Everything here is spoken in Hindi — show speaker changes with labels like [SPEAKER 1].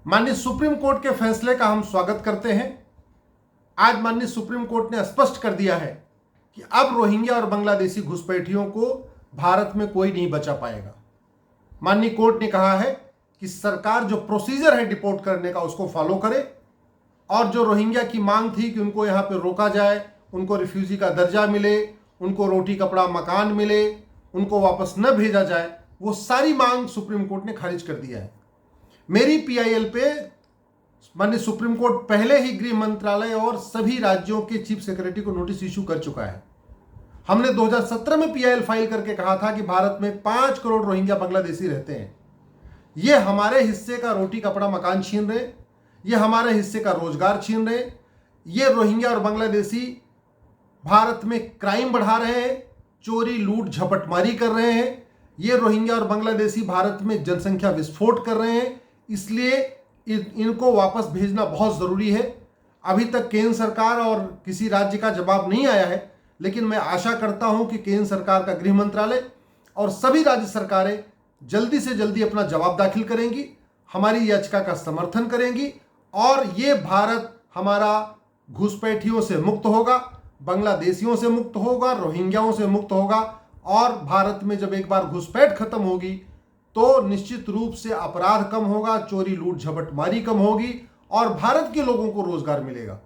[SPEAKER 1] माननीय सुप्रीम कोर्ट के फैसले का हम स्वागत करते हैं। आज माननीय सुप्रीम कोर्ट ने स्पष्ट कर दिया है कि अब रोहिंग्या और बांग्लादेशी घुसपैठियों को भारत में कोई नहीं बचा पाएगा। माननीय कोर्ट ने कहा है कि सरकार जो प्रोसीजर है डिपोर्ट करने का उसको फॉलो करे और जो रोहिंग्या की मांग थी कि उनको यहाँ पे रोका जाए, उनको रिफ्यूजी का दर्जा मिले, उनको रोटी कपड़ा मकान मिले, उनको वापस न भेजा जाए, वो सारी मांग सुप्रीम कोर्ट ने खारिज कर दिया है। मेरी पीआईएल पे माननीय सुप्रीम कोर्ट पहले ही गृह मंत्रालय और सभी राज्यों के चीफ सेक्रेटरी को नोटिस इशू कर चुका है। हमने 2017 में पीआईएल फाइल करके कहा था कि भारत में 5 करोड़ रोहिंग्या बांग्लादेशी रहते हैं। ये हमारे हिस्से का रोटी कपड़ा मकान छीन रहे, ये हमारे हिस्से का रोजगार छीन रहे, ये रोहिंग्या और बांग्लादेशी भारत में क्राइम बढ़ा रहे हैं, चोरी लूट झपटमारी कर रहे हैं, ये रोहिंग्या और बांग्लादेशी भारत में जनसंख्या विस्फोट कर रहे हैं। इसलिए इनको वापस भेजना बहुत ज़रूरी है। अभी तक केंद्र सरकार और किसी राज्य का जवाब नहीं आया है, लेकिन मैं आशा करता हूं कि केंद्र सरकार का गृह मंत्रालय और सभी राज्य सरकारें जल्दी से जल्दी अपना जवाब दाखिल करेंगी, हमारी याचिका का समर्थन करेंगी और ये भारत हमारा घुसपैठियों से मुक्त होगा, बांग्लादेशियों से मुक्त होगा, रोहिंग्याओं से मुक्त होगा और भारत में जब एक बार घुसपैठ खत्म होगी तो निश्चित रूप से अपराध कम होगा, चोरी लूट झपटमारी कम होगी और भारत के लोगों को रोजगार मिलेगा।